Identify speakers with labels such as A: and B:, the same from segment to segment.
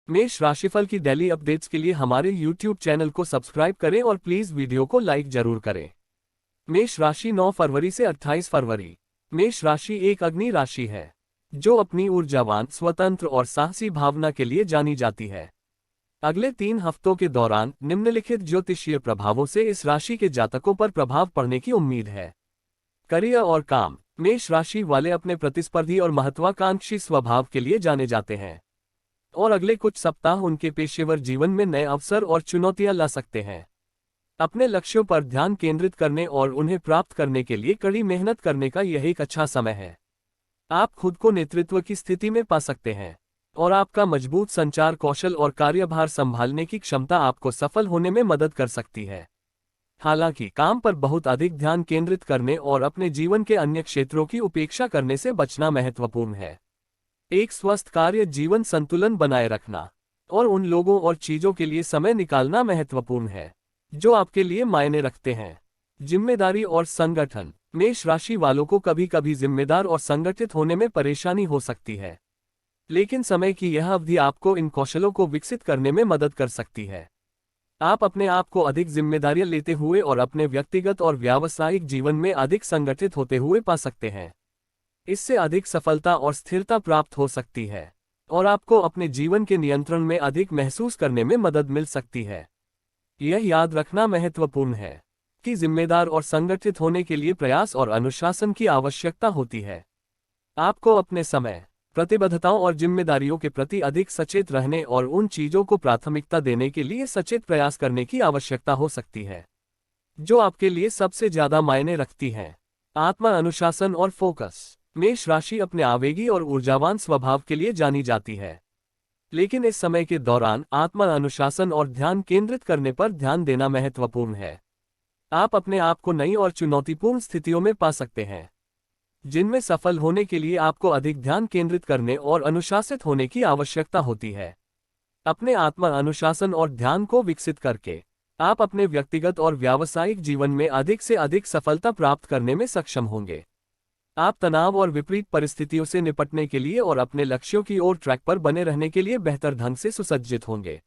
A: मेष राशिफल की डेली अपडेट्स के लिए हमारे YouTube चैनल को सब्सक्राइब करें और प्लीज वीडियो को लाइक जरूर करें। मेष राशि 9 फरवरी से 28 फरवरी। मेष राशि एक अग्नि राशि है जो अपनी ऊर्जावान, स्वतंत्र और साहसी भावना के लिए जानी जाती है। अगले 3 हफ्तों के दौरान निम्नलिखित ज्योतिषीय प्रभावों से इस राशि के जातकों पर प्रभाव पड़ने की उम्मीद है। करियर और काम। मेष राशि वाले अपने प्रतिस्पर्धी और महत्वाकांक्षी स्वभाव के लिए जाने जाते हैं और अगले कुछ सप्ताह उनके पेशेवर जीवन में नए अवसर और चुनौतियां ला सकते हैं। अपने लक्ष्यों पर ध्यान केंद्रित करने और उन्हें प्राप्त करने के लिए कड़ी मेहनत करने का यह एक अच्छा समय है। आप खुद को नेतृत्व की स्थिति में पा सकते हैं और आपका मजबूत संचार कौशल और कार्यभार संभालने की क्षमता आपको सफल होने में मदद कर सकती है। हालांकि काम पर बहुत अधिक ध्यान केंद्रित करने और अपने जीवन के अन्य क्षेत्रों की उपेक्षा करने से बचना महत्वपूर्ण है। एक स्वस्थ कार्य जीवन संतुलन बनाए रखना और उन लोगों और चीजों के लिए समय निकालना महत्वपूर्ण है जो आपके लिए मायने रखते हैं। जिम्मेदारी और संगठन। मेष राशि वालों को कभी कभी जिम्मेदार और संगठित होने में परेशानी हो सकती है, लेकिन समय की यह अवधि आपको इन कौशलों को विकसित करने में मदद कर सकती है। आप अपने आप को अधिक जिम्मेदारियां लेते हुए और अपने व्यक्तिगत और व्यावसायिक जीवन में अधिक संगठित होते हुए पा सकते हैं। इससे अधिक सफलता और स्थिरता प्राप्त हो सकती है और आपको अपने जीवन के नियंत्रण में अधिक महसूस करने में मदद मिल सकती है। यह याद रखना महत्वपूर्ण है कि जिम्मेदार और संगठित होने के लिए प्रयास और अनुशासन की आवश्यकता होती है। आपको अपने समय, प्रतिबद्धताओं और जिम्मेदारियों के प्रति अधिक सचेत रहने और उन चीजों को प्राथमिकता देने के लिए सचेत प्रयास करने की आवश्यकता हो सकती है जो आपके लिए सबसे ज्यादा मायने रखती हैं। आत्मा अनुशासन और फोकस। मेष राशि अपने आवेगी और ऊर्जावान स्वभाव के लिए जानी जाती है, लेकिन इस समय के दौरान आत्मा अनुशासन और ध्यान केंद्रित करने पर ध्यान देना महत्वपूर्ण है। आप अपने आप को नई और चुनौतीपूर्ण स्थितियों में पा सकते हैं जिनमें सफल होने के लिए आपको अधिक ध्यान केंद्रित करने और अनुशासित होने की आवश्यकता होती है। अपने आत्मा अनुशासन और ध्यान को विकसित करके आप अपने व्यक्तिगत और व्यावसायिक जीवन में अधिक से अधिक सफलता प्राप्त करने में सक्षम होंगे। आप तनाव और विपरीत परिस्थितियों से निपटने के लिए और अपने लक्ष्यों की ओर ट्रैक पर बने रहने के लिए बेहतर ढंग से सुसज्जित होंगे।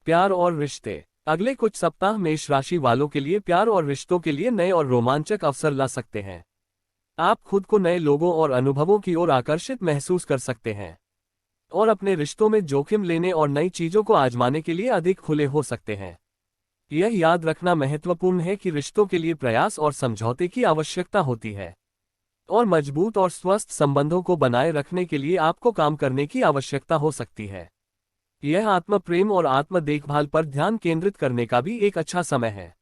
A: प्यार और रिश्ते। अगले कुछ सप्ताह मेष राशि वालों के लिए प्यार और रिश्तों के लिए नए और रोमांचक अवसर ला सकते हैं। आप खुद को नए लोगों और अनुभवों की ओर आकर्षित महसूस कर सकते हैं और अपने रिश्तों में जोखिम लेने और नई चीजों को आजमाने के लिए अधिक खुले हो सकते हैं। यह याद रखना महत्वपूर्ण है कि रिश्तों के लिए प्रयास और समझौते की आवश्यकता होती है और मजबूत और स्वस्थ संबंधों को बनाए रखने के लिए आपको काम करने की आवश्यकता हो सकती है। यह आत्म प्रेम और आत्म देखभाल पर ध्यान केंद्रित करने का भी एक अच्छा समय है,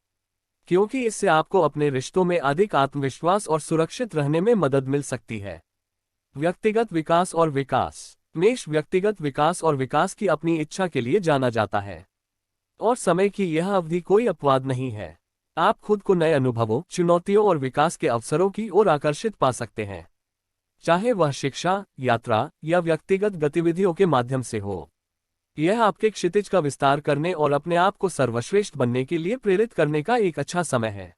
A: क्योंकि इससे आपको अपने रिश्तों में अधिक आत्मविश्वास और सुरक्षित रहने में मदद मिल सकती है। व्यक्तिगत विकास और विकास। मेष व्यक्तिगत विकास और विकास की अपनी इच्छा के लिए जाना जाता है और समय की यह अवधि कोई अपवाद नहीं है। आप खुद को नए अनुभवों, चुनौतियों और विकास के अवसरों की ओर आकर्षित पा सकते हैं, चाहे वह शिक्षा, यात्रा या व्यक्तिगत गतिविधियों के माध्यम से हो। यह आपके क्षितिज का विस्तार करने और अपने आप को सर्वश्रेष्ठ बनने के लिए प्रेरित करने का एक अच्छा समय है।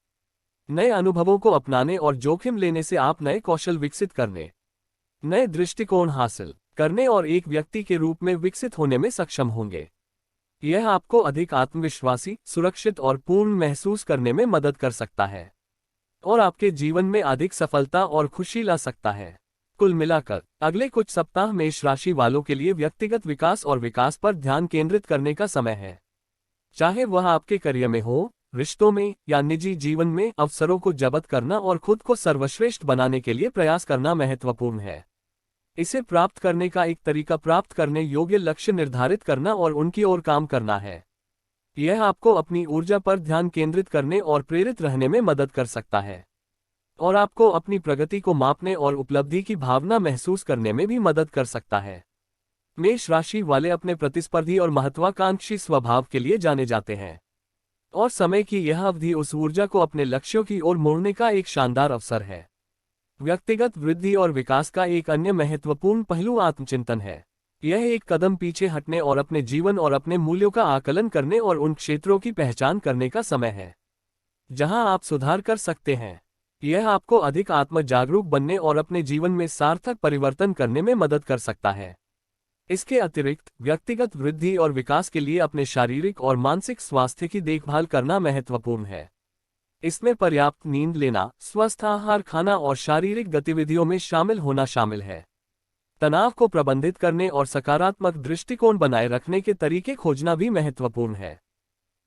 A: नए अनुभवों को अपनाने और जोखिम लेने से आप नए कौशल विकसित करने, नए दृष्टिकोण हासिल करने और एक व्यक्ति के रूप में विकसित होने में सक्षम होंगे। यह आपको अधिक आत्मविश्वासी, सुरक्षित और पूर्ण महसूस करने में मदद कर सकता है और आपके जीवन में अधिक सफलता और खुशी ला सकता है। कुल मिलाकर अगले कुछ सप्ताह मेष राशि वालों के लिए व्यक्तिगत विकास और विकास पर ध्यान केंद्रित करने का समय है। चाहे वह आपके करियर में हो, रिश्तों में या निजी जीवन में, अवसरों को जब्त करना और खुद को सर्वश्रेष्ठ बनाने के लिए प्रयास करना महत्वपूर्ण है। इसे प्राप्त करने का एक तरीका प्राप्त करने योग्य लक्ष्य निर्धारित करना और उनकी ओर काम करना है। यह आपको अपनी ऊर्जा पर ध्यान केंद्रित करने और प्रेरित रहने में मदद कर सकता है और आपको अपनी प्रगति को मापने और उपलब्धि की भावना महसूस करने में भी मदद कर सकता है। मेष राशि वाले अपने प्रतिस्पर्धी और महत्वाकांक्षी स्वभाव के लिए जाने जाते हैं और समय की यह अवधि उस ऊर्जा को अपने लक्ष्यों की ओर मोड़ने का एक शानदार अवसर है। व्यक्तिगत वृद्धि और विकास का एक अन्य महत्वपूर्ण पहलू आत्मचिंतन है। यह एक कदम पीछे हटने और अपने जीवन और अपने मूल्यों का आकलन करने और उन क्षेत्रों की पहचान करने का समय है जहां आप सुधार कर सकते हैं। यह आपको अधिक आत्म जागरूक बनने और अपने जीवन में सार्थक परिवर्तन करने में मदद कर सकता है। इसके अतिरिक्त व्यक्तिगत वृद्धि और विकास के लिए अपने शारीरिक और मानसिक स्वास्थ्य की देखभाल करना महत्वपूर्ण है। इसमें पर्याप्त नींद लेना, स्वस्थ आहार खाना और शारीरिक गतिविधियों में शामिल होना शामिल है। तनाव को प्रबंधित करने और सकारात्मक दृष्टिकोण बनाए रखने के तरीके खोजना भी महत्वपूर्ण है।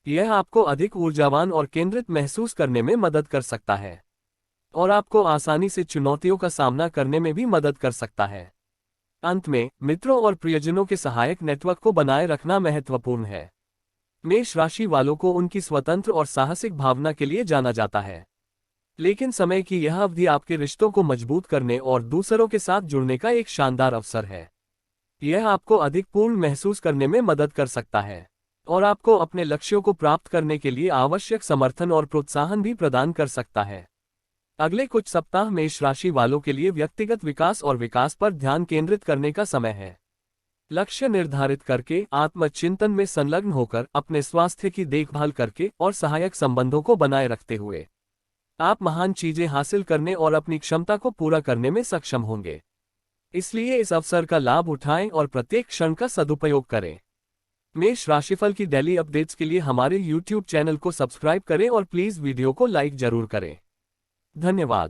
A: यह आपको अधिक ऊर्जावान और केंद्रित महसूस करने में मदद कर सकता है और आपको आसानी से चुनौतियों का सामना करने में भी मदद कर सकता है। अंत में, मित्रों और प्रियजनों के सहायक नेटवर्क को बनाए रखना महत्वपूर्ण है। मेष राशि वालों को उनकी स्वतंत्र और साहसिक भावना के लिए जाना जाता है, लेकिन समय की यह अवधि आपके रिश्तों को मजबूत करने और दूसरों के साथ जुड़ने का एक शानदार अवसर है। यह आपको अधिक पूर्ण महसूस करने में मदद कर सकता है और आपको अपने लक्ष्यों को प्राप्त करने के लिए आवश्यक समर्थन और प्रोत्साहन भी प्रदान कर सकता है। अगले कुछ सप्ताह मेष राशि वालों के लिए व्यक्तिगत विकास और विकास पर ध्यान केंद्रित करने का समय है। लक्ष्य निर्धारित करके, आत्मचिंतन में संलग्न होकर, अपने स्वास्थ्य की देखभाल करके और सहायक संबंधों को बनाए रखते हुए आप महान चीजें हासिल करने और अपनी क्षमता को पूरा करने में सक्षम होंगे। इसलिए इस अवसर का लाभ उठाएं और प्रत्येक क्षण का सदुपयोग करें। मेष राशिफल की डेली अपडेट्स के लिए हमारे YouTube चैनल को सब्सक्राइब करें और प्लीज वीडियो को लाइक जरूर करें। धन्यवाद।